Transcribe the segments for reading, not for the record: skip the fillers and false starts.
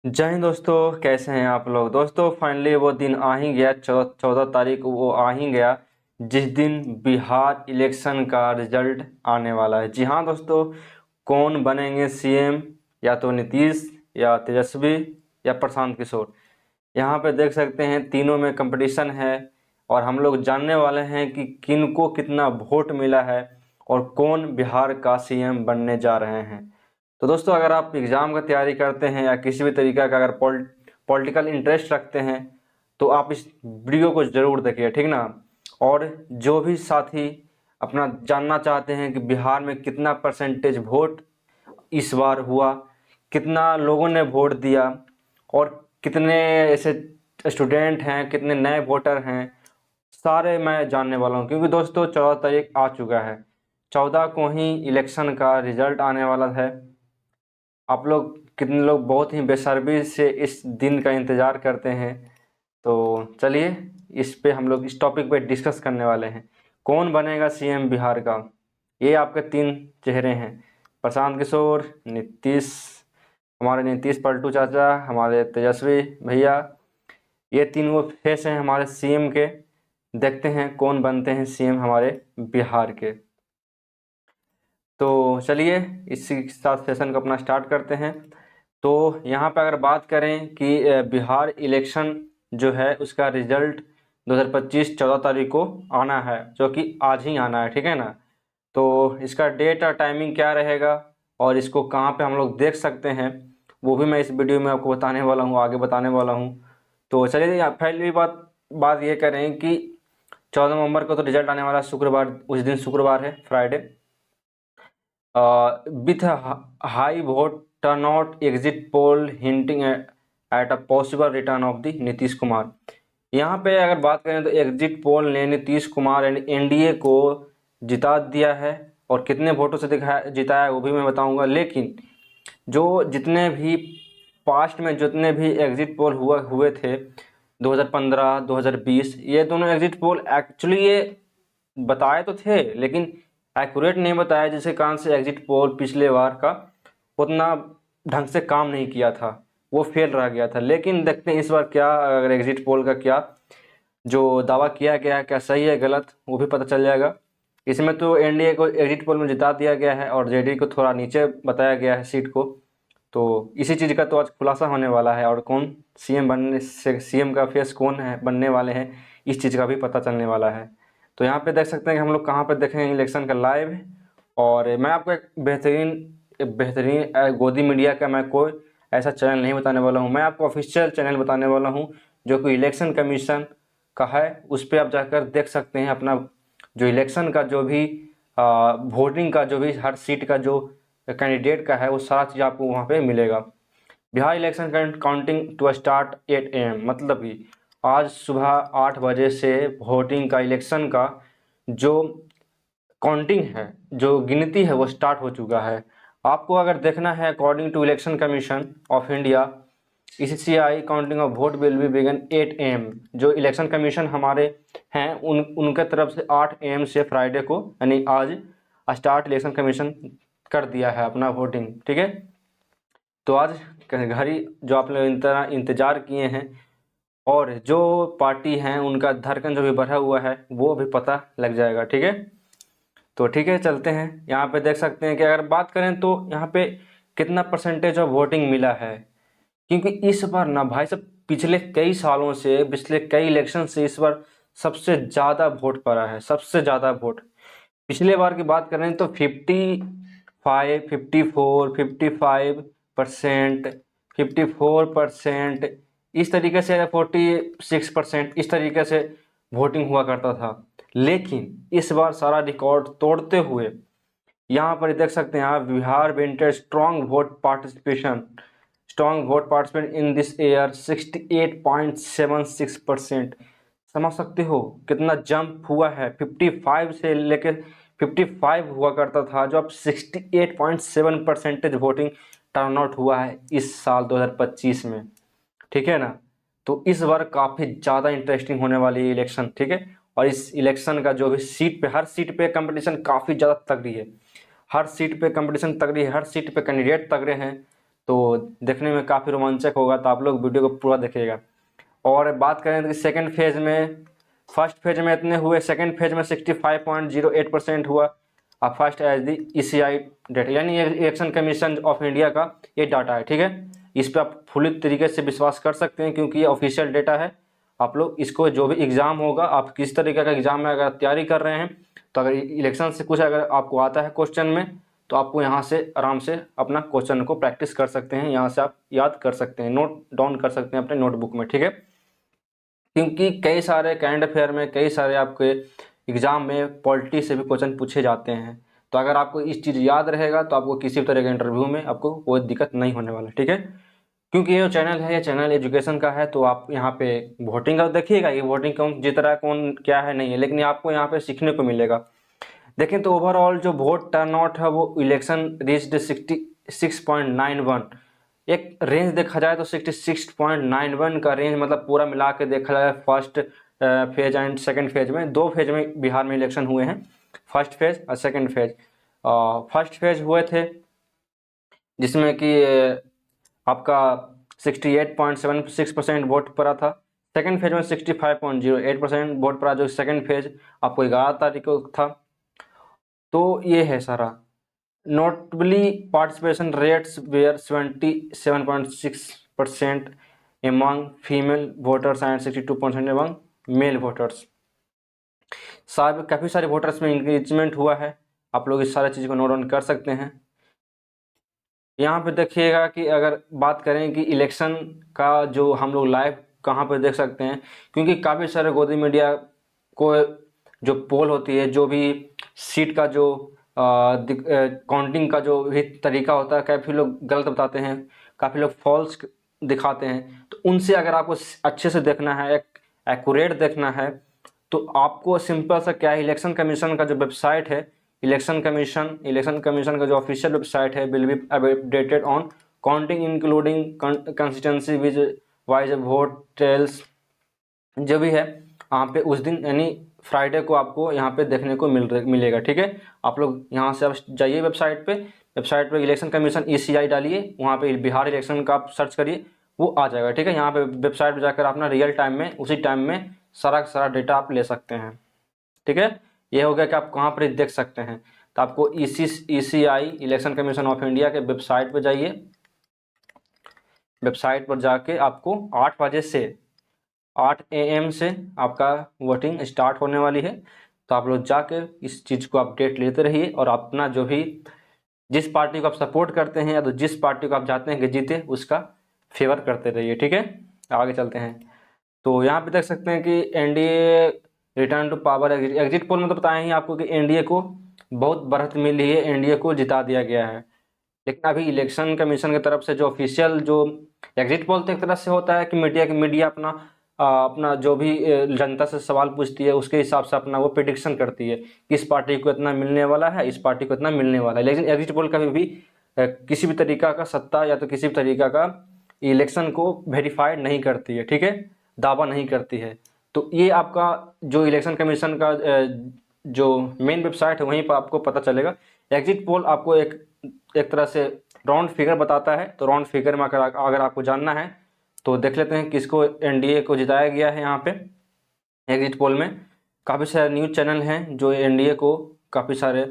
जय हिंद दोस्तों, कैसे हैं आप लोग। दोस्तों फाइनली वो दिन आ ही गया, 14 तारीख को वो आ ही गया जिस दिन बिहार इलेक्शन का रिजल्ट आने वाला है। जी हाँ दोस्तों, कौन बनेंगे सीएम, या तो नीतीश या तेजस्वी या प्रशांत किशोर। यहाँ पे देख सकते हैं तीनों में कंपटीशन है और हम लोग जानने वाले हैं कि किनको कितना वोट मिला है और कौन बिहार का सीएम बनने जा रहे हैं। तो दोस्तों अगर आप एग्ज़ाम का तैयारी करते हैं या किसी भी तरीका का अगर पॉलिटिकल इंटरेस्ट रखते हैं तो आप इस वीडियो को ज़रूर देखिए, ठीक ना। और जो भी साथी अपना जानना चाहते हैं कि बिहार में कितना परसेंटेज वोट इस बार हुआ, कितना लोगों ने वोट दिया और कितने ऐसे स्टूडेंट हैं, कितने नए वोटर हैं, सारे मैं जानने वाला हूँ। क्योंकि दोस्तों 14 तारीख आ चुका है, 14 को ही इलेक्शन का रिजल्ट आने वाला है। आप लोग कितने लोग बहुत ही बेसब्री से इस दिन का इंतज़ार करते हैं। तो चलिए इस पे हम लोग इस टॉपिक पे डिस्कस करने वाले हैं, कौन बनेगा सीएम बिहार का। ये आपके तीन चेहरे हैं, प्रशांत किशोर, नीतीश, हमारे नीतीश पलटू चाचा, हमारे तेजस्वी भैया। ये तीन वो फेस हैं हमारे सीएम के। देखते हैं कौन बनते हैं सीएम हमारे बिहार के। तो चलिए इसी के साथ सेशन को अपना स्टार्ट करते हैं। तो यहाँ पे अगर बात करें कि बिहार इलेक्शन जो है उसका रिजल्ट 2025 14 तारीख को आना है, जो कि आज ही आना है, ठीक है ना। तो इसका डेट और टाइमिंग क्या रहेगा और इसको कहाँ पे हम लोग देख सकते हैं वो भी मैं इस वीडियो में आपको बताने वाला हूँ, आगे बताने वाला हूँ। तो चलिए पहली बात बात ये करें कि 14 नवंबर को तो रिजल्ट आने वाला है, शुक्रवार, उस दिन शुक्रवार है, Friday. with a high vote turnout, exit poll hinting at a possible return of the Nitish Kumar. यहाँ पे अगर बात करें तो एग्जिट पोल ने नीतीश कुमार एंड एनडीए को जिता दिया है, और कितने वोटों से दिखाया जिताया वो भी मैं बताऊंगा। लेकिन जो जितने भी पास्ट में जितने भी एग्जिट पोल हुए थे 2015 2020, ये दोनों एग्जिट पोल एक्चुअली ये बताए तो थे लेकिन एक्यूरेट नहीं बताया, जिसके कारण से एग्जिट पोल पिछले बार का उतना ढंग से काम नहीं किया था, वो फेल रह गया था। लेकिन देखते हैं इस बार क्या, अगर एग्जिट पोल का क्या जो दावा किया गया है क्या सही है गलत, वो भी पता चल जाएगा। इसमें तो एनडीए को एग्जिट पोल में जिता दिया गया है और जेडी को थोड़ा नीचे बताया गया है सीट को। तो इसी चीज़ का तो आज खुलासा होने वाला है और कौन सीएम बनने से, सीएम का फेस कौन है बनने वाले हैं, इस चीज़ का भी पता चलने वाला है। तो यहाँ पे देख सकते हैं कि हम लोग कहाँ पे देखेंगे इलेक्शन का लाइव। और मैं आपको एक बेहतरीन गोदी मीडिया का मैं कोई ऐसा चैनल नहीं बताने वाला हूँ, मैं आपको ऑफिशियल चैनल बताने वाला हूँ जो कि इलेक्शन कमीशन का है। उस पर आप जाकर देख सकते हैं अपना जो इलेक्शन का जो भी वोटिंग का जो भी हर सीट का जो कैंडिडेट का है वो सारा चीज़ आपको वहाँ पे मिलेगा। Bihar election counting to start 8 AM, मतलब कि आज सुबह 8 बजे से वोटिंग का, इलेक्शन का जो काउंटिंग है, जो गिनती है वो स्टार्ट हो चुका है। आपको अगर देखना है according to Election Commission of India, ECCI counting of vote will be begin 8 AM। जो इलेक्शन कमीशन हमारे हैं उनके तरफ से 8 AM से फ्राइडे को यानी आज स्टार्ट इलेक्शन कमीशन कर दिया है अपना वोटिंग, ठीक है। तो आज घड़ी जो आप लोग इंतज़ार किए हैं और जो पार्टी हैं उनका धड़कन जो भी बढ़ा हुआ है वो भी पता लग जाएगा, ठीक है। तो ठीक है चलते हैं, यहाँ पे देख सकते हैं कि अगर बात करें तो यहाँ पे कितना परसेंटेज ऑफ वोटिंग मिला है। क्योंकि इस बार ना भाई साहब पिछले कई सालों से, पिछले कई इलेक्शन से इस बार सबसे ज़्यादा वोट पड़ा है, सबसे ज़्यादा वोट। पिछले बार की बात करें तो 55, 54, 55%, 54%, इस तरीके से 46%, इस तरीके से वोटिंग हुआ करता था। लेकिन इस बार सारा रिकॉर्ड तोड़ते हुए यहाँ पर देख सकते हैं आप, Bihar vented strong vote participant in this year 68.76%। समझ सकते हो कितना जंप हुआ है, 55 से लेकर 55 हुआ करता था जो अब 68.7% वोटिंग टर्नआउट हुआ है इस साल 2025 में, ठीक है ना। तो इस बार काफ़ी ज़्यादा इंटरेस्टिंग होने वाली है इलेक्शन, ठीक है। और इस इलेक्शन का जो भी सीट पे, हर सीट पे कंपटीशन काफ़ी ज़्यादा तगड़ी है, हर सीट पे कंपटीशन तगड़ी है, हर सीट पे कैंडिडेट तगड़े हैं। तो देखने में काफ़ी रोमांचक होगा, तो आप लोग वीडियो को पूरा देखिएगा। और बात करें तो सेकेंड फेज़ में, फर्स्ट फेज में इतने हुए, सेकेंड फेज में 65.08% हुआ। अब first as the ECI data, यानी ये इलेक्शन कमीशन ऑफ इंडिया का ये डाटा है, ठीक है। इस पर आप फुली तरीके से विश्वास कर सकते हैं, क्योंकि ये ऑफिशियल डेटा है। आप लोग इसको, जो भी एग्ज़ाम होगा, आप किस तरीके का एग्ज़ाम में अगर तैयारी कर रहे हैं, तो अगर इलेक्शन से कुछ अगर आपको आता है क्वेश्चन में, तो आपको यहाँ से आराम से अपना क्वेश्चन को प्रैक्टिस कर सकते हैं, यहाँ से आप याद कर सकते हैं, नोट डाउन कर सकते हैं अपने नोटबुक में, ठीक है। क्योंकि कई सारे करंट अफेयर में, कई सारे आपके एग्ज़ाम में पॉलिटी से भी क्वेश्चन पूछे जाते हैं। तो अगर आपको इस चीज़ याद रहेगा, तो आपको किसी भी तरह के इंटरव्यू में आपको कोई दिक्कत नहीं होने वाला, ठीक है। क्योंकि ये जो चैनल है, ये चैनल एजुकेशन का है, तो आप यहाँ पे वोटिंग का देखिएगा, ये वोटिंग कौन जीत रहा है, कौन क्या है, नहीं है, लेकिन आपको यहाँ पे सीखने को मिलेगा। देखें तो ओवरऑल जो वोट टर्नआउट है, वो इलेक्शन रीच्ड 66.91। एक रेंज देखा जाए तो 66.91 का रेंज, मतलब पूरा मिला के देखा जाए first phase and second phase में, दो फेज में बिहार में इलेक्शन हुए हैं, फर्स्ट फेज और सेकंड फेज। फर्स्ट फेज हुए थे जिसमें कि आपका 68.76% वोट पड़ा था। सेकंड फेज में 65.08% वोट पड़ा, जो सेकंड फेज आपको 11 तारीख को था। तो ये है सारा। Notably participation rates were 77.6% among female voters and 62% among male voters. साहब काफ़ी सारे वोटर्स में इंक्रीजमेंट हुआ है, आप लोग इस सारी चीज़ को नोट डाउन कर सकते हैं। यहाँ पे देखिएगा कि अगर बात करें कि इलेक्शन का जो हम लोग लाइव कहाँ पे देख सकते हैं, क्योंकि काफ़ी सारे गोदी मीडिया को जो पोल होती है, जो भी सीट का जो काउंटिंग का जो भी तरीका होता है, काफ़ी लोग गलत बताते हैं, काफ़ी लोग फॉल्स दिखाते हैं। तो उनसे अगर आपको अच्छे से देखना है, एक एक्यूरेट देखना है, तो आपको सिंपल सा क्या है, इलेक्शन कमीशन का जो वेबसाइट है, इलेक्शन कमीशन का जो ऑफिशियल वेबसाइट है, will be updated on counting including consistency विज वाइज वोट टेल्स, जो भी है वहाँ पे उस दिन यानी फ्राइडे को आपको यहाँ पे देखने को मिलेगा, ठीक है। आप लोग यहाँ से आप जाइए वेबसाइट पे इलेक्शन कमीशन ECI डालिए, वहाँ पे बिहार इलेक्शन का आप सर्च करिए, वो आ जाएगा, ठीक है। यहाँ पे वेबसाइट पर जाकर अपना रियल टाइम में, उसी टाइम में सारा का सारा डेटा आप ले सकते हैं, ठीक है। ये हो गया कि आप कहाँ पर देख सकते हैं। तो आपको ECI election Commission of India के वेबसाइट पर जाइए, वेबसाइट पर जाके आपको 8 बजे से 8 AM से आपका वोटिंग स्टार्ट होने वाली है। तो आप लोग जाके इस चीज़ को अपडेट लेते रहिए, और अपना जो भी जिस पार्टी को आप सपोर्ट करते हैं, या तो जिस पार्टी को आप चाहते हैं कि जीते, उसका फेवर करते रहिए, ठीक है। आगे चलते हैं। तो यहाँ पे देख सकते हैं कि NDA return to power, exit poll में तो बताया ही आपको कि NDA को बहुत बढ़त मिली है, NDA को जिता दिया गया है। लेकिन अभी इलेक्शन कमीशन की तरफ से जो ऑफिशियल जो एग्जिट पोल तो एक तरह से होता है कि मीडिया अपना अपना जो भी जनता से सवाल पूछती है, उसके हिसाब से अपना वो प्रिडिक्शन करती है कि इस पार्टी को इतना मिलने वाला है, इस पार्टी को इतना मिलने वाला है। लेकिन एग्जिट पोल कभी भी किसी भी तरीका का सत्ता या तो किसी भी तरीका का इलेक्शन को वेरीफाइड नहीं करती है, ठीक है, दावा नहीं करती है। तो ये आपका जो इलेक्शन कमीशन का जो मेन वेबसाइट है, वहीं पर आपको पता चलेगा। एग्जिट पोल आपको एक तरह से राउंड फिगर बताता है। तो राउंड फिगर में अगर आपको जानना है, तो देख लेते हैं किसको NDA को जिताया गया है। यहाँ पे एग्जिट पोल में काफ़ी सारे न्यूज़ चैनल हैं जो NDA को काफ़ी सारे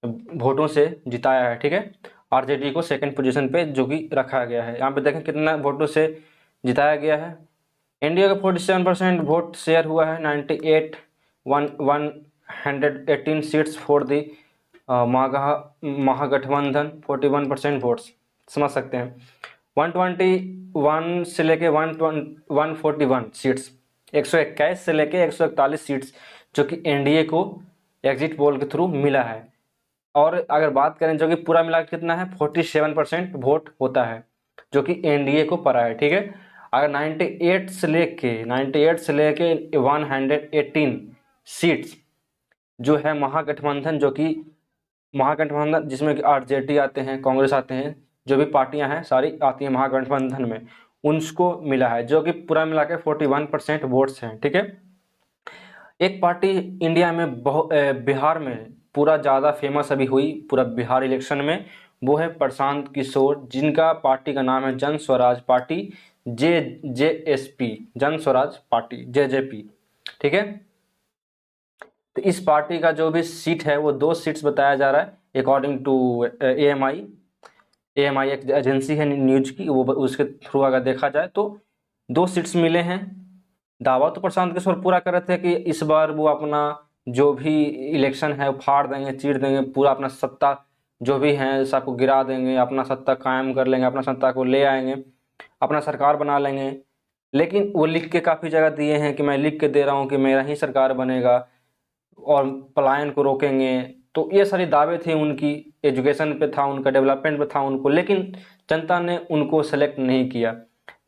वोटों से जिताया है, ठीक है। RJD को सेकंड पोजीशन पे जो कि रखा गया है। यहाँ पे देखें कितना वोटों से जिताया गया है। इंडिया का 47% वोट शेयर हुआ है, 118 seats for the Mahagathbandhan, 41% votes, समझ सकते हैं। 121 से लेके 141 सीट्स, 121 से लेके 141 सीट्स जो कि NDA को एग्जिट पोल के थ्रू मिला है। और अगर बात करें जो कि पूरा मिला के कितना है, 47% वोट होता है जो कि NDA को पड़ा है, ठीक है। अगर 98 से लेके 118 सीट्स जो है महागठबंधन, जो कि महागठबंधन जिसमें कि RJD आते हैं, कांग्रेस आते हैं, जो भी पार्टियां हैं सारी आती हैं महागठबंधन में, उनको मिला है, जो कि पूरा मिला के 41% वोट्स हैं, ठीक है। एक पार्टी इंडिया में बिहार में पूरा ज़्यादा फेमस अभी हुई पूरा बिहार इलेक्शन में, वो है प्रशांत किशोर, जिनका पार्टी का नाम है जन स्वराज पार्टी, JSP, जन स्वराज पार्टी, JJP। ठीक है, तो इस पार्टी का जो भी सीट है वो 2 सीट्स बताया जा रहा है अकॉर्डिंग टू AMI एक एजेंसी है न्यूज की, वो उसके थ्रू अगर देखा जाए तो 2 सीट्स मिले हैं। दावा तो प्रशांत किशोर पूरा कर रहे थे कि इस बार वो अपना जो भी इलेक्शन है वो फाड़ देंगे, चीर देंगे, पूरा अपना सत्ता जो भी है सबको गिरा देंगे, अपना सत्ता कायम कर लेंगे, अपना सत्ता को ले आएंगे, अपना सरकार बना लेंगे। लेकिन वो लिख के काफ़ी जगह दिए हैं कि मैं लिख के दे रहा हूँ कि मेरा ही सरकार बनेगा और पलायन को रोकेंगे। तो ये सारी दावे थे उनकी, एजुकेशन पे था उनका, डेवलपमेंट पे था उनको, लेकिन जनता ने उनको सेलेक्ट नहीं किया।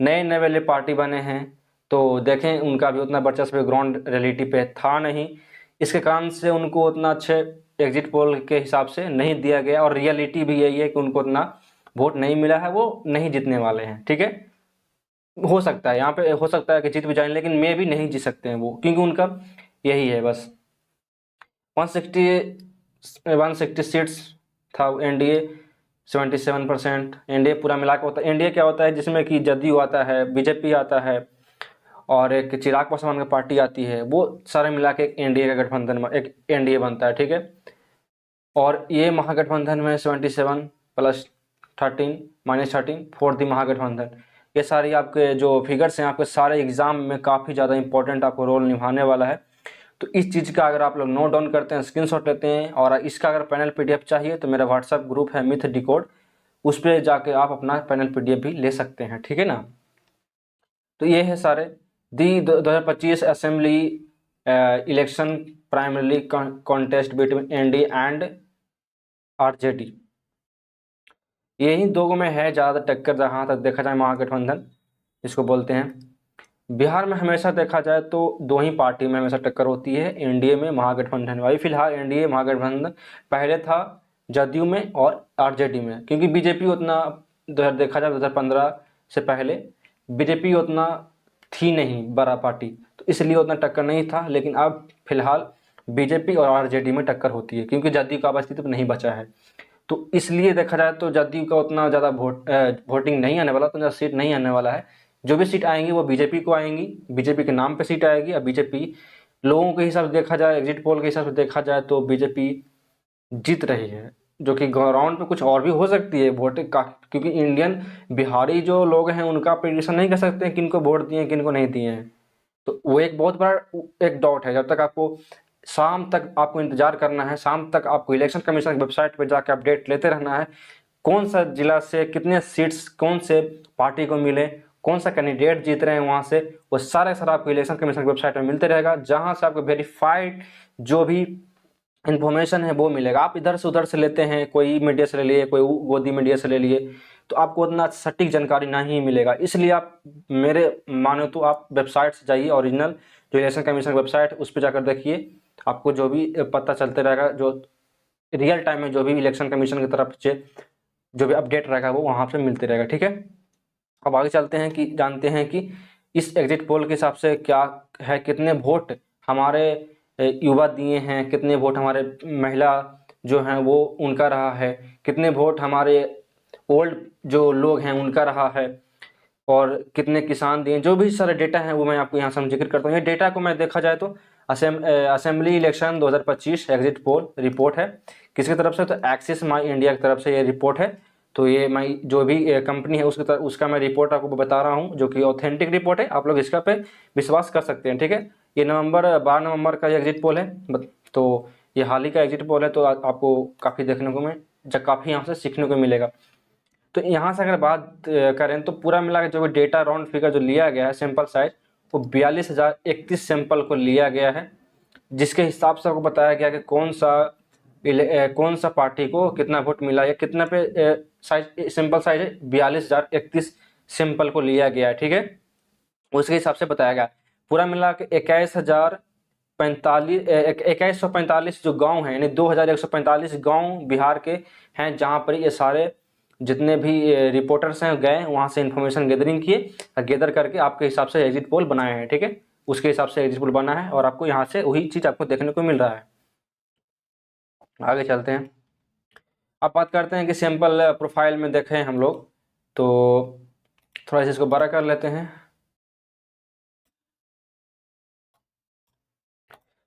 नए नए वाले पार्टी बने हैं तो देखें उनका भी उतना वर्चस्व ग्राउंड रियलिटी पे था नहीं, इसके कारण से उनको उतना अच्छे एग्जिट पोल के हिसाब से नहीं दिया गया, और रियलिटी भी यही है कि उनको उतना वोट नहीं मिला है, वो नहीं जीतने वाले हैं। ठीक है, हो सकता है यहाँ पे हो सकता है कि जीत भी जाए, लेकिन मे भी नहीं जीत सकते हैं वो, क्योंकि उनका यही है बस। 160 सीट्स था एनडीए, 77%। एनडीए पूरा मिला के होता है, एनडीए क्या होता है जिसमें कि जदयू आता है, बीजेपी आता है और एक चिराग पासवान की पार्टी आती है, वो सारे मिला के एक एनडीए का गठबंधन, एक एनडीए बनता है। ठीक है, और ये महागठबंधन में 77 प्लस 13 माइनस 13 फोर्थ महागठबंधन। ये सारी आपके जो फिगर्स हैं आपके सारे एग्जाम में काफ़ी ज़्यादा इंपॉर्टेंट आपको रोल निभाने वाला है। तो इस चीज़ का अगर आप लोग नोट डाउन करते हैं, स्क्रीनशॉट लेते हैं, और इसका अगर पैनल PDF चाहिए तो मेरा व्हाट्सएप ग्रुप है मिथ डिकोड, उस पर जाके आप अपना पैनल PDF भी ले सकते हैं। ठीक है ना, तो ये है सारे दी 2025 assembly election primary contest between NDA and RJD. यही दो में है ज़्यादा टक्कर, जहाँ तक देखा जाए महागठबंधन इसको बोलते हैं। बिहार में हमेशा देखा जाए तो 2 ही पार्टी में हमेशा टक्कर होती है, एनडीए में, महागठबंधन में। अभी फिलहाल एनडीए महागठबंधन, पहले था जदयू में और आरजेडी में, क्योंकि बीजेपी उतना देखा जाए 2015 से पहले बीजेपी उतना थी नहीं बड़ा पार्टी, तो इसलिए उतना टक्कर नहीं था। लेकिन अब फिलहाल बीजेपी और आरजेडी में टक्कर होती है, क्योंकि जदयू का अस्तित्व नहीं बचा है। तो इसलिए देखा जाए तो जदयू का उतना ज़्यादा वोटिंग नहीं आने वाला, उतना ज़्यादा सीट नहीं आने वाला है। जो भी सीट आएंगी वो बीजेपी को आएंगी, बीजेपी के नाम पे सीट आएगी। और बीजेपी लोगों के हिसाब से देखा जाए, एग्जिट पोल के हिसाब से देखा जाए तो बीजेपी जीत रही है, जो कि ग्राउंड पे कुछ और भी हो सकती है वोट का, क्योंकि इंडियन बिहारी जो लोग हैं उनका प्रेडिक्शन नहीं कर सकते हैं किनको वोट दिए किनको नहीं दिए हैं। तो वो एक बहुत बड़ा एक डाउट है। जब तक आपको शाम तक आपको इंतजार करना है, शाम तक आपको इलेक्शन कमीशन की वेबसाइट पर जाकर अपडेट लेते रहना है, कौन सा जिला से कितने सीट्स कौन से पार्टी को मिले, कौन सा कैंडिडेट जीत रहे हैं वहाँ से, वो सारे सर आपको इलेक्शन कमीशन की वेबसाइट में मिलते रहेगा, जहाँ से आपको वेरीफाइड जो भी इन्फॉर्मेशन है वो मिलेगा। आप इधर से उधर से लेते हैं, कोई मीडिया से ले लिए, कोई गोदी मीडिया से ले लिए, तो आपको उतना सटीक जानकारी नहीं मिलेगा। इसलिए आप मेरे मानो तो आप वेबसाइट से जाइए, ओरिजिनल जो इलेक्शन कमीशन वेबसाइट उस पर जाकर देखिए, आपको जो भी पता चलते रहेगा, जो रियल टाइम में जो भी इलेक्शन कमीशन की तरफ से जो भी अपडेट रहेगा वो वहाँ से मिलते रहेगा। ठीक है, अब आगे चलते हैं कि जानते हैं कि इस एग्जिट पोल के हिसाब से क्या है, कितने वोट हमारे युवा दिए हैं, कितने वोट हमारे महिला जो हैं वो उनका रहा है, कितने वोट हमारे ओल्ड जो लोग हैं उनका रहा है, और कितने किसान दिए, जो भी सारे डेटा हैं वो मैं आपको यहाँ से हम जिक्र करता हूँ। ये डेटा को मैं देखा जाए तो assembly election 2025 exit poll report है, किसकी तरफ से, तो एक्सिस माई इंडिया की तरफ से ये रिपोर्ट है। तो ये मैं जो भी कंपनी है उसका मैं रिपोर्ट आपको बता रहा हूँ, जो कि ऑथेंटिक रिपोर्ट है, आप लोग इसका पे विश्वास कर सकते हैं। ठीक है, ये 12 नवंबर का एग्जिट पोल है, तो ये हाल ही का एग्जिट पोल है, तो आपको काफ़ी देखने को काफ़ी यहाँ से सीखने को मिलेगा। तो यहाँ से अगर बात करें तो पूरा मिला के जो डेटा राउंड फिगर जो लिया गया है सैंपल साइज, वो 42,031 सैंपल को लिया गया है, जिसके हिसाब से आपको बताया गया कि कौन सा पार्टी को कितना वोट मिला या कितना पे साइज सैंपल साइज है, 42,031 सैंपल को लिया गया है। ठीक है, उसके हिसाब से बताया गया। पूरा मिला के 21,145 जो गांव हैं, यानी 2,145 गांव बिहार के हैं, जहां पर ये सारे जितने भी रिपोर्टर्स हैं गए वहां से इन्फॉर्मेशन गैदरिंग किए, गैदर करके आपके हिसाब से एग्जिट पोल बनाए हैं। ठीक है, उसके हिसाब से एग्जिट पोल बना है, और आपको यहाँ से वही चीज़ आपको देखने को मिल रहा है। आगे चलते हैं। अब बात करते हैं कि सैंपल प्रोफाइल में देखें हम लोग, तो थोड़ा सा इसको बड़ा कर लेते हैं।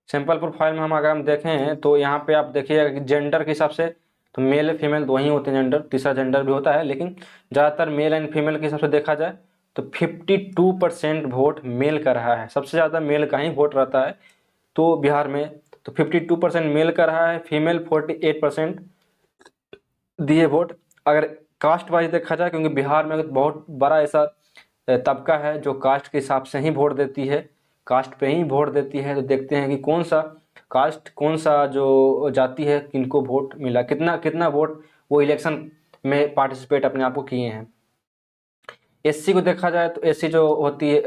सैंपल प्रोफाइल में हम अगर हम देखें तो यहाँ पे आप देखिएगा कि जेंडर के हिसाब से तो मेल फीमेल दो ही होते हैं जेंडर, तीसरा जेंडर भी होता है, लेकिन ज़्यादातर मेल एंड फीमेल के हिसाब से देखा जाए तो 52% वोट मेल का रहा है। सबसे ज़्यादा मेल का ही वोट रहता है तो बिहार में, तो 52% मेल का रहा है, फीमेल 48% दिए वोट। अगर कास्ट वाइज देखा जाए, क्योंकि बिहार में बहुत बड़ा ऐसा तबका है जो कास्ट के हिसाब से ही वोट देती है, कास्ट पे ही वोट देती है, तो देखते हैं कि कौन सा कास्ट, कौन सा जो जाति है, किनको वोट मिला, कितना कितना वोट वो इलेक्शन में पार्टिसिपेट अपने आप को किए हैं। एससी को देखा जाए तो एससी जो होती है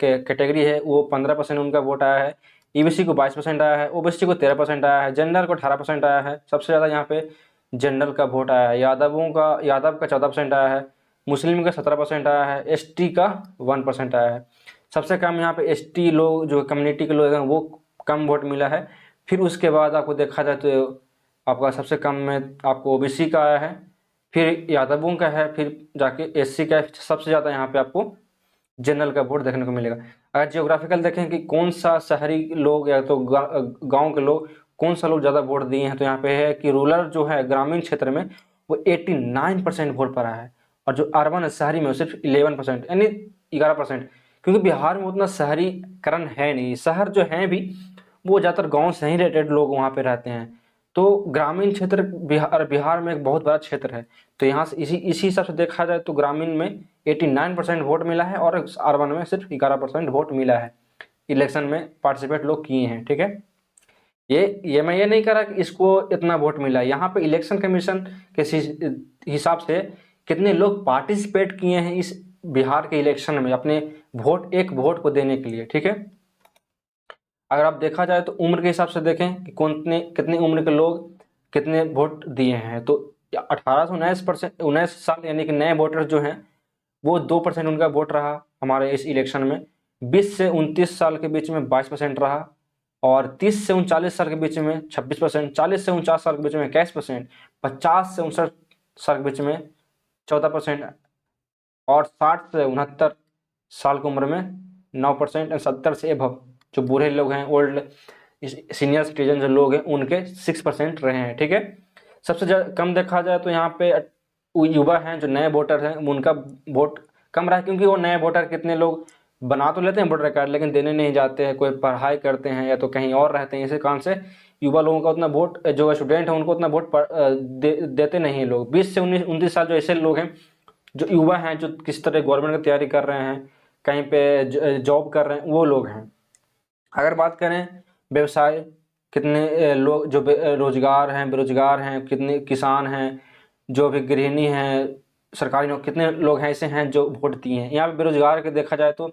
कैटेगरी है वो 15% उनका वोट आया है, ईबीसी को 22% आया है, ओबीसी को 13% आया है, जनरल को 18% आया है। सबसे ज़्यादा यहाँ पे जनरल का वोट आया है, यादव का 14% आया है, मुस्लिम का 17% आया है, एसटी का 1% आया है। सबसे कम यहाँ पे एसटी लोग जो कम्युनिटी के लोग हैं वो कम वोट मिला है। फिर उसके बाद आपको देखा जाए तो आपका सबसे कम में आपको ओबीसी का आया है, फिर यादवों का है, फिर जाके एससी का है, सबसे ज़्यादा यहाँ पे आपको जनरल का वोट देखने को मिलेगा। अगर जियोग्राफिकल देखें कि कौन सा शहरी लोग या तो गांव के लोग कौन सा लोग ज़्यादा वोट दिए हैं, तो यहाँ पे है कि रूरल जो है ग्रामीण क्षेत्र में वो 89% वोट पड़ा है, और जो अर्बन है शहरी में वो सिर्फ 11% यानी 11%। क्योंकि बिहार में उतना शहरीकरण है नहीं, शहर जो है भी वो ज़्यादातर गाँव से ही रिलेटेड लोग वहाँ पे रहते हैं। तो ग्रामीण क्षेत्र बिहार में एक बहुत बड़ा क्षेत्र है, तो यहाँ से इसी हिसाब से देखा जाए तो ग्रामीण में 89% वोट मिला है और अर्बन में सिर्फ 11% वोट मिला है। इलेक्शन में पार्टिसिपेट लोग किए हैं, ठीक है। ये मैं ये नहीं कह रहा कि इसको इतना वोट मिला, यहाँ पे इलेक्शन कमीशन के हिसाब से कितने लोग पार्टिसिपेट किए हैं इस बिहार के इलेक्शन में अपने वोट, एक वोट को देने के लिए, ठीक है। अगर आप देखा जाए तो उम्र के हिसाब से देखें कि कितने कितनी उम्र के लोग कितने वोट दिए हैं, तो 18 से 19 साल यानी कि नए वोटर जो हैं वो 2% उनका वोट रहा हमारे इस इलेक्शन में। 20 से 29 साल के बीच में 22% रहा, और 30 से 39 साल के बीच में 26%, 40 से 49 साल के बीच में 21%, 50 से 59 साल के बीच में 14%, और 60 से 69 साल की उम्र में 9%, और 70 से एभव जो बूढ़े लोग हैं, ओल्ड सीनियर सिटीजन जो लोग हैं उनके 6% रहे हैं, ठीक है। सबसे कम देखा जाए तो यहाँ पे युवा हैं जो नए वोटर हैं उनका वोट कम रहा है, क्योंकि वो नए वोटर कितने लोग बना तो लेते हैं वोटर कार्ड लेकिन देने नहीं जाते हैं, कोई पढ़ाई करते हैं या तो कहीं और रहते हैं, इसी कारण से युवा लोगों का उतना वोट, जो स्टूडेंट है उनको उतना वोट देते नहीं हैं लोग। 20 से 29 साल जो ऐसे लोग हैं जो युवा हैं, जो किस तरह गवर्नमेंट की तैयारी कर रहे हैं, कहीं पे जॉब कर रहे हैं, वो लोग हैं। अगर बात करें व्यवसाय, कितने लोग जो रोजगार हैं, बेरोजगार हैं, कितने किसान हैं, जो भी गृहिणी हैं, सरकारी नौकरी, कितने लोग हैं ऐसे हैं जो वोट दिए हैं। यहाँ पे बेरोजगार के देखा जाए तो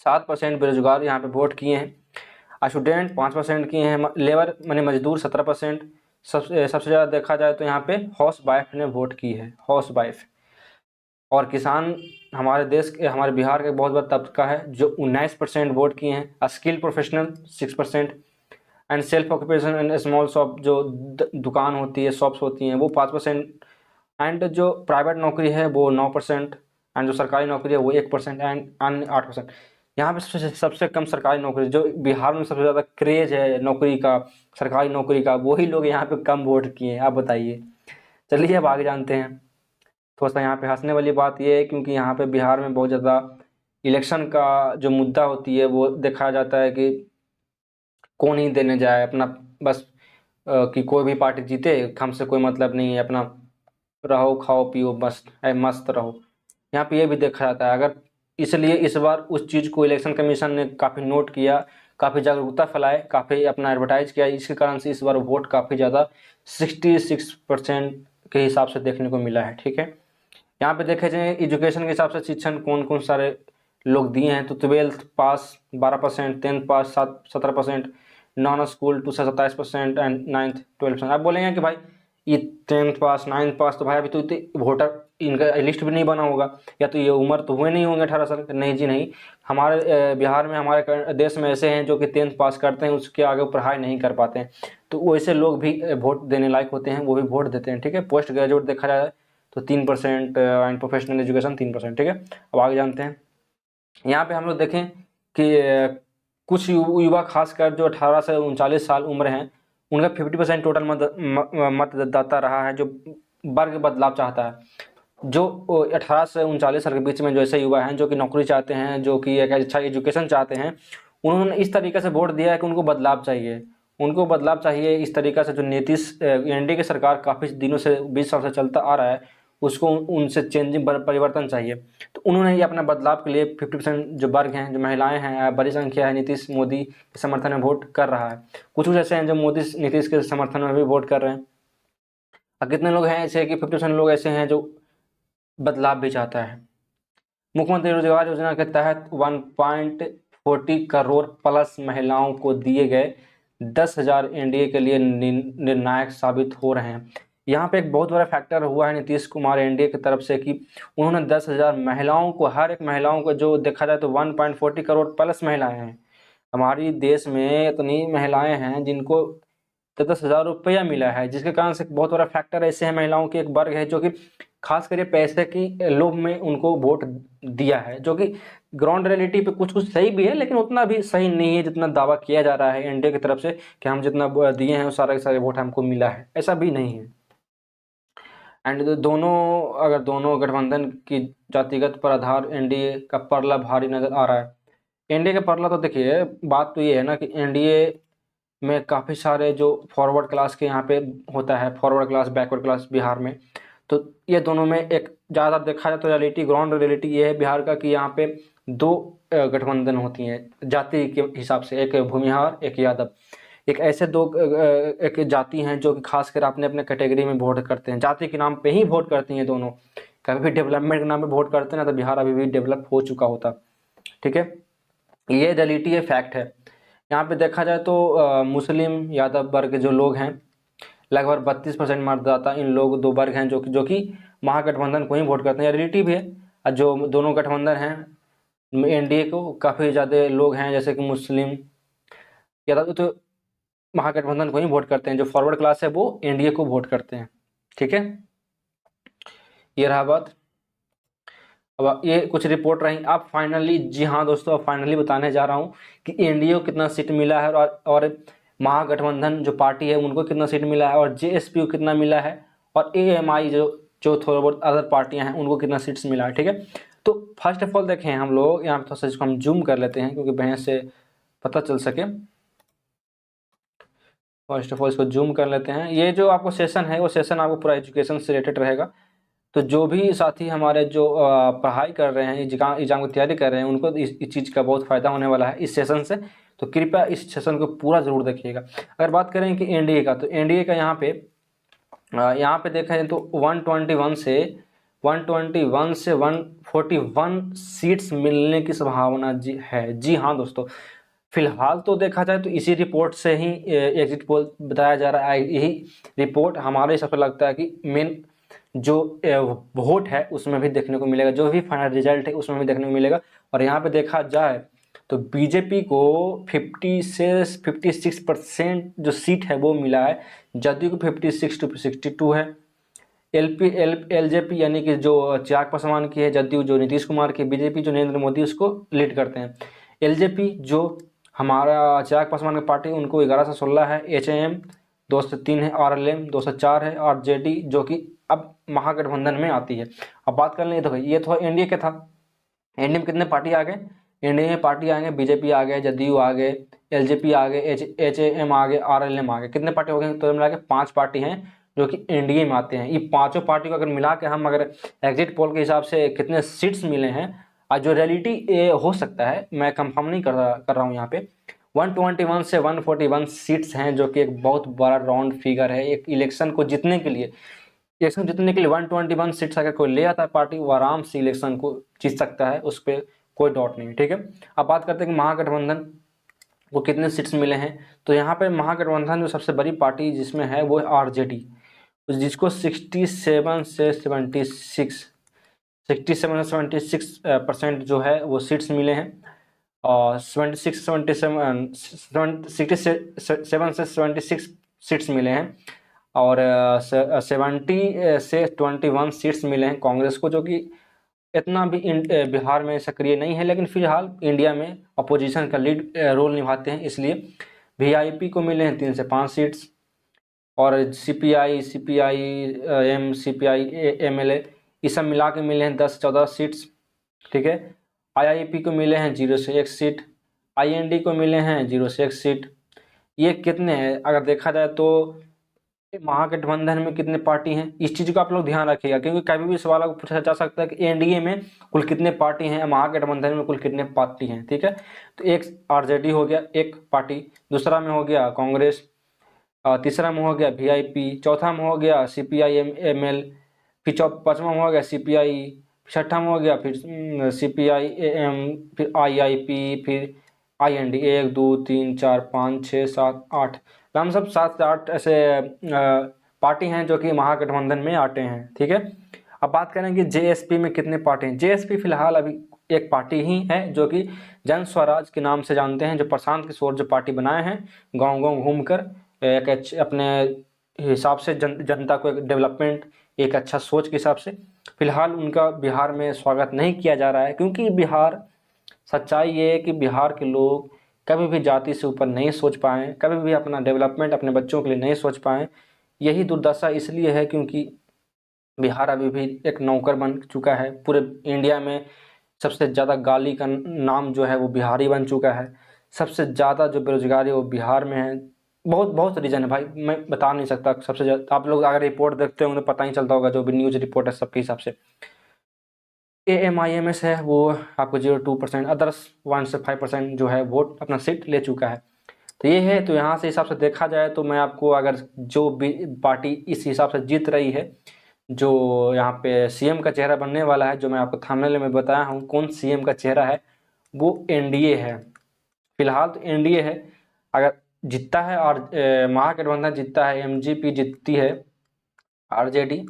7% बेरोजगार यहाँ पे वोट किए हैं, स्टूडेंट 5% किए हैं, लेबर माने मजदूर 17%। सबसे ज़्यादा देखा जाए तो यहाँ पे हाउस वाइफ ने वोट की है, हाउस वाइफ। और किसान हमारे देश के, हमारे बिहार का बहुत बड़ा तबका है जो 19% वोट किए हैं, skill professional 6%, and self occupation and small shop जो दुकान होती है, शॉप्स होती हैं, वो 5%, एंड जो प्राइवेट नौकरी है वो 9%, एंड जो सरकारी नौकरी है वो 1%, एंड अन्य 8%। यहाँ पे सबसे कम सरकारी नौकरी, जो बिहार में सबसे ज़्यादा क्रेज है नौकरी का, सरकारी नौकरी का, वही लोग यहाँ पे कम वोट किए हैं। आप बताइए। चलिए अब आगे जानते हैं। थोड़ा सा यहाँ पे हंसने वाली बात ये है क्योंकि यहाँ पे बिहार में बहुत ज़्यादा इलेक्शन का जो मुद्दा होती है वो देखा जाता है कि कौन ही देने जाए अपना, बस कि कोई भी पार्टी जीते हमसे कोई मतलब नहीं है, अपना रहो खाओ पियो बस मस्त रहो। यहाँ पे ये भी देखा जाता है। अगर इसलिए इस बार उस चीज़ को इलेक्शन कमीशन ने काफ़ी नोट किया, काफ़ी जागरूकता फैलाए, काफ़ी अपना एडवर्टाइज किया, इसके कारण से इस बार वोट काफ़ी ज़्यादा 66% के हिसाब से देखने को मिला है, ठीक है। यहाँ पे देखे जाए एजुकेशन के हिसाब से शिक्षण कौन कौन सारे लोग दिए हैं, तो 12th pass 12%, 10th pass 17%, non school टू से 27%, एंड 9th 12%। आप बोलेंगे कि भाई ये 10th पास 9th पास तो भाई अभी तो इतने वोटर इनका लिस्ट भी नहीं बना होगा, या तो ये उम्र तो हुए नहीं होंगे 18 साल के। नहीं जी नहीं, हमारे बिहार में, हमारे देश में ऐसे हैं जो कि 10th पास करते हैं, उसके आगे पढ़ाई नहीं कर पाते हैं। तो वैसे लोग भी वोट देने लायक होते हैं, वो भी वोट देते हैं। ठीक है, पोस्ट ग्रेजुएट देखा जाए तो 3% एंड प्रोफेशनल एजुकेशन 3%। ठीक है, अब आगे जानते हैं। यहाँ पे हम लोग देखें कि कुछ युवा खासकर जो 18 से 39 साल उम्र हैं, उनका 50% टोटल मतदाता रहा है जो वर्ग बदलाव चाहता है। जो 18 से 39 साल के बीच में जो ऐसे युवा हैं जो कि नौकरी चाहते हैं, जो कि एक अच्छा एजुकेशन चाहते हैं, उन्होंने इस तरीके से वोट दिया है कि उनको बदलाव चाहिए, उनको बदलाव चाहिए। इस तरीक़े से जो नीतीश एनडीए की सरकार काफ़ी दिनों से 20 साल से चलता आ रहा है, उसको उनसे चेंजिंग परिवर्तन चाहिए। तो उन्होंने ये अपना बदलाव के लिए 50% जो वर्ग हैं, जो महिलाएं हैं, बड़ी संख्या है, नीतीश मोदी के समर्थन में वोट कर रहा है। कुछ ऐसे हैं जो मोदी नीतीश के समर्थन में भी वोट कर रहे हैं। और कितने लोग हैं ऐसे कि 50% लोग ऐसे हैं जो बदलाव भी चाहता है। मुख्यमंत्री रोजगार योजना के तहत 1.40 करोड़ प्लस महिलाओं को दिए गए 10,000 एनडीए के लिए निर्णायक साबित हो रहे हैं। यहाँ पे एक बहुत बड़ा फैक्टर हुआ है नीतीश कुमार एनडीए की तरफ से कि उन्होंने 10,000 महिलाओं को, हर एक महिलाओं को, जो देखा जाए तो 1.40 करोड़ प्लस महिलाएं हैं हमारी देश में, इतनी महिलाएं हैं जिनको 10,000 रुपया मिला है, जिसके कारण से बहुत बड़ा फैक्टर ऐसे है, महिलाओं की एक वर्ग है जो कि खास करके पैसे की लोभ में उनको वोट दिया है, जो कि ग्राउंड रियलिटी पे कुछ कुछ सही भी है, लेकिन उतना भी सही नहीं है जितना दावा किया जा रहा है एनडीए की तरफ से कि हम जितना दिए हैं वो सारे के सारे वोट हमको मिला है। ऐसा भी नहीं है। एंड दोनों, अगर दोनों गठबंधन की जातिगत पर आधार एनडीए का परला भारी नजर आ रहा है। एनडीए का परला तो देखिए, बात तो ये है ना कि एनडीए में काफ़ी सारे जो फॉरवर्ड क्लास के यहाँ पे होता है, forward class backward class Bihar में, तो ये दोनों में एक ज़्यादा देखा जाए तो रियलिटी, ग्राउंड रियलिटी ये है बिहार का कि यहाँ पे दो गठबंधन होती हैं जाति के हिसाब से, एक भूमिहार, एक यादव। एक ऐसे दो एक जाति हैं जो कि खासकर अपने अपने कैटेगरी में वोट करते हैं, जाति के नाम पे ही वोट करती हैं दोनों। कभी भी डेवलपमेंट के नाम पे वोट करते हैं ना, तो बिहार अभी भी डेवलप हो चुका होता। ठीक है, ये रियलिटी है, फैक्ट है। यहाँ पे देखा जाए तो मुस्लिम यादव वर्ग जो लोग हैं, लगभग 32% मतदाता इन लोग दो वर्ग हैं जो कि महागठबंधन को ही वोट करते हैं, रियलिटी भी है। और जो दोनों गठबंधन हैं एनडीए को, काफ़ी ज़्यादा लोग हैं जैसे कि मुस्लिम यादव तो महागठबंधन को ही वोट करते हैं, जो फॉरवर्ड क्लास है वो एनडीए को वोट करते हैं। ठीक है, ये रहा बात। अब ये कुछ रिपोर्ट रही। अब फाइनली, जी हाँ दोस्तों, अब फाइनली बताने जा रहा हूँ कि एनडीए को कितना सीट मिला है और महागठबंधन जो पार्टी है उनको कितना सीट मिला है, और जेएसपी को कितना मिला है, और एएमआई जो जो थोड़ा बहुत अदर पार्टियां हैं उनको कितना सीट्स मिला है। ठीक है, तो फर्स्ट ऑफ ऑल देखें हम लोग यहाँ पे थोड़ा सा इसको हम जूम कर लेते हैं क्योंकि बहन से पता चल सके। फर्स्ट ऑफ ऑल इसको जूम कर लेते हैं। ये जो आपको सेशन है वो सेशन आपको पूरा एजुकेशन से रिलेटेड रहेगा। तो जो भी साथी हमारे जो पढ़ाई कर रहे हैं, एग्जाम की तैयारी कर रहे हैं, उनको इस चीज़ का बहुत फ़ायदा होने वाला है इस सेशन से। तो कृपया इस सेशन को पूरा ज़रूर देखिएगा। अगर बात करें कि एनडीए का, तो एनडीए का यहाँ पे देखा जाए तो 121 से 141 सीट्स मिलने की संभावना है। जी हाँ दोस्तों, फिलहाल तो देखा जाए तो इसी रिपोर्ट से ही एग्जिट पोल बताया जा रहा है। यही रिपोर्ट हमारे हिसाब से लगता है कि मेन जो वोट है उसमें भी देखने को मिलेगा, जो भी फाइनल रिजल्ट है उसमें भी देखने को मिलेगा। और यहाँ पे देखा जाए तो बीजेपी को 50 से 56% जो सीट है वो मिला है, जदयू को 56 to 62 है। एलजेपी यानी कि जो चिराग पासवान की है, जदयू जो नीतीश कुमार की, बीजेपी जो नरेंद्र मोदी उसको लीड करते हैं। एलजेपी जो हमारा चिराग पासवान की पार्टी, उनको 11 से 16 है। एचएएम 2 से 3 है, आरएलएम 2 से 4 है, और जेडी जो कि अब महागठबंधन में आती है। अब बात कर लें तो ये तो एनडीए के था। एनडीए में कितने पार्टी आ गए? एनडीए में पार्टी आ गए, बीजेपी आ गए, जदयू आ गए, एलजेपी आ गए, एचएएम आ गए, आरएलएम आ गए। कितने पार्टी हो गए? तो मिला के 5 पार्टी हैं जो कि एनडीए में आते हैं। ये पांचों पार्टी को अगर मिला के हम अगर एग्जिट पोल के हिसाब से कितने सीट्स मिले हैं, और जो रियलिटी हो सकता है, मैं कंफर्म नहीं कर रहा हूँ यहाँ पे, 121 से 141 सीट्स हैं, जो कि एक बहुत बड़ा राउंड फिगर है। एक इलेक्शन को जीतने के लिए 121 सीट्स अगर कोई ले आता है पार्टी, वो आराम से इलेक्शन को जीत सकता है, उस पर कोई डाउट नहीं। ठीक है, अब बात करते हैं कि महागठबंधन को कितने सीट्स मिले हैं। तो यहाँ पे महागठबंधन जो सबसे बड़ी पार्टी जिसमें है वो है आरजेडी, जिसको 67 से 76% जो है वो सीट्स मिले हैं। और 67 से 76 सीट्स मिले हैं और 70 से 21 सीट्स मिले हैं कांग्रेस को, जो कि इतना भी बिहार में सक्रिय नहीं है, लेकिन फिलहाल इंडिया में अपोजिशन का लीड रोल निभाते हैं, इसलिए वीआईपी को मिले हैं 3 से 5 सीट्स और सीपीआई एम, सीपीआई एमएलए ये सब मिला के मिले हैं 10 से 14 सीट्स। ठीक है, आईआईपी को मिले हैं 0 से 1 सीट, आईएनडी को मिले हैं 0 से 1 सीट। ये कितने हैं अगर देखा जाए तो महागठबंधन में कितने पार्टी हैं, इस चीज़ का आप लोग ध्यान रखिएगा, क्योंकि कभी भी सवाल आपको पूछा जा सकता है कि एनडीए में कुल कितने पार्टी हैं, महागठबंधन में कुल कितने पार्टी हैं। ठीक है, तो एक आरजेडी हो गया एक पार्टी, दूसरा में हो गया कांग्रेस, तीसरा में हो गया वीआईपी, चौथा में हो गया सीपीआई एमएल, फिर पाँचवा में हो गया सीपीआई, छठा में हो गया फिर सीपीआई एम, फिर आईआईपी, फिर आईएनडी। 1 2 3 4 5 6 7 8 हम सब 7 से 8 ऐसे पार्टी हैं जो कि महागठबंधन में आते हैं। ठीक है, अब बात करें कि जेएसपी में कितने पार्टी हैं। जेएसपी फिलहाल अभी एक पार्टी ही है जो कि जन स्वराज के नाम से जानते हैं, जो प्रशांत किशोर जो पार्टी बनाए हैं गांव-गांव घूमकर एक अपने हिसाब से जनता को एक डेवलपमेंट, एक अच्छा सोच के हिसाब से। फिलहाल उनका बिहार में स्वागत नहीं किया जा रहा है, क्योंकि बिहार, सच्चाई ये है कि बिहार के लोग कभी भी जाति से ऊपर नहीं सोच पाए, कभी भी अपना डेवलपमेंट अपने बच्चों के लिए नहीं सोच पाए। यही दुर्दशा इसलिए है क्योंकि बिहार अभी भी एक नौकर बन चुका है। पूरे इंडिया में सबसे ज़्यादा गाली का नाम जो है वो बिहारी बन चुका है। सबसे ज़्यादा जो बेरोजगारी है वो बिहार में है। बहुत बहुत रीज़न है भाई, मैं बता नहीं सकता सबसे ज़्यादा। आप लोग अगर रिपोर्ट देखते होंगे तो पता ही चलता होगा, जो भी न्यूज़ रिपोर्ट है सबके हिसाब से। AMIMS है वो आपको 0.2%, अदर्स 1 से 5% जो है वोट अपना सीट ले चुका है। तो ये है, तो यहाँ से हिसाब से देखा जाए तो मैं आपको, अगर जो भी पार्टी इस हिसाब से जीत रही है, जो यहाँ पे सीएम का चेहरा बनने वाला है, जो मैं आपको थंबनेल में बताया हूँ कौन सीएम का चेहरा है, वो एनडीए है। फिलहाल तो एनडीए है। अगर जीतता है और महागठबंधन जीतता है, एमजीपी जीतती है, आरजेडी,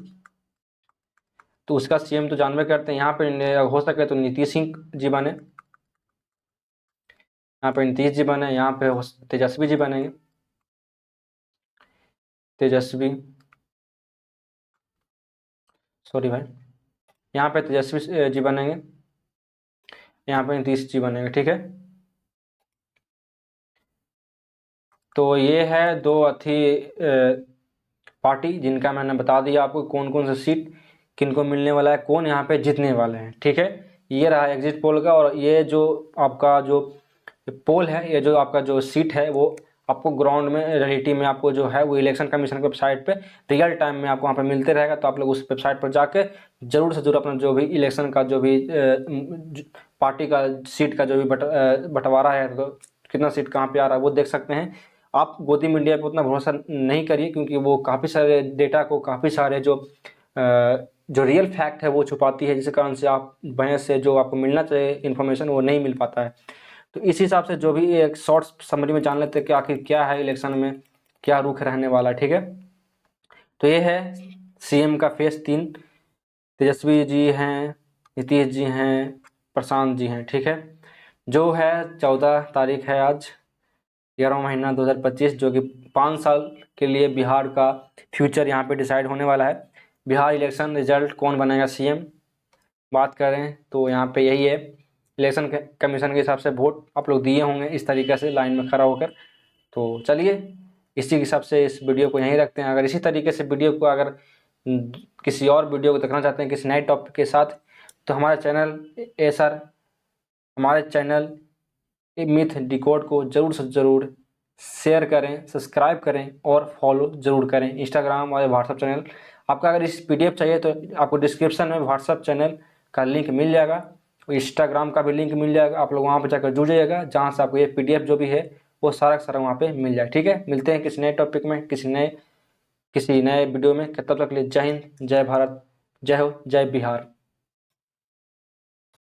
तो उसका सीएम तो जानबे करते हैं। यहाँ पे हो सके तो नीतीश सिंह जी बने, यहाँ पे नीतीश जी बने, यहाँ पे तेजस्वी जी बनेंगे, तेजस्वी, सॉरी भाई, यहाँ पे तेजस्वी जी बनेंगे, यहाँ पे नीतीश जी बनेंगे। ठीक है, तो ये है दो पार्टी जिनका मैंने बता दिया आपको कौन कौन सा सीट किनको मिलने वाला है, कौन यहाँ पे जीतने वाले हैं। ठीक है, ये रहा एग्जिट पोल का। और ये जो आपका जो पोल है, ये जो आपका जो सीट है, वो आपको ग्राउंड में रियलिटी में आपको जो है वो इलेक्शन कमीशन की वेबसाइट पे रियल टाइम में आपको वहाँ पे मिलते रहेगा। तो आप लोग उस वेबसाइट पर जाके जरूर से जरूर अपना जो भी इलेक्शन का जो भी पार्टी का सीट का जो भी बंटवारा है, तो कितना सीट कहाँ पे आ रहा है वो देख सकते हैं। आप गोदी मीडिया पे उतना भरोसा नहीं करिए, क्योंकि वो काफ़ी सारे डेटा को, काफ़ी सारे जो रियल फैक्ट है वो छुपाती है, जिसके कारण से आप बहस से जो आपको मिलना चाहिए इन्फॉर्मेशन वो नहीं मिल पाता है। तो इस हिसाब से जो भी एक शॉर्ट समरी में जान लेते हैं कि आखिर क्या है इलेक्शन में, क्या रुख रहने वाला है। ठीक है, तो ये है सीएम का फेज 3, तेजस्वी जी हैं, नीतीश जी हैं, प्रशांत जी हैं। ठीक है, जो है 14 तारीख है आज, 11वां महीना 2025, जो कि 5 साल के लिए बिहार का फ्यूचर यहाँ पे डिसाइड होने वाला है। बिहार इलेक्शन रिजल्ट कौन बनेगा सीएम बात करें तो यहाँ पे यही है, इलेक्शन कमीशन के हिसाब से वोट आप लोग दिए होंगे इस तरीके से लाइन में खड़ा होकर। तो चलिए इसी के हिसाब से इस वीडियो को यहीं रखते हैं। अगर इसी तरीके से वीडियो को, अगर किसी और वीडियो को देखना चाहते हैं किसी नए टॉपिक के साथ, तो हमारे चैनल हमारे चैनल मिथ डिकोड को ज़रूर से ज़रूर शेयर करें, सब्सक्राइब करें और फॉलो ज़रूर करें। इंस्टाग्राम और व्हाट्सअप चैनल आपका, अगर इस PDF चाहिए तो आपको डिस्क्रिप्शन में व्हाट्सअप चैनल का लिंक मिल जाएगा, इंस्टाग्राम का भी लिंक मिल जाएगा। आप लोग वहाँ पर जाकर जुड़ जाइएगा, जहाँ से आपको ये PDF जो भी है वो सारा का सारा वहाँ पे मिल जाए। ठीक है, मिलते हैं किसी नए टॉपिक में, किसी नए वीडियो में। तब तक के लिए जय हिंद, जय भारत, जय हो, जय बिहार।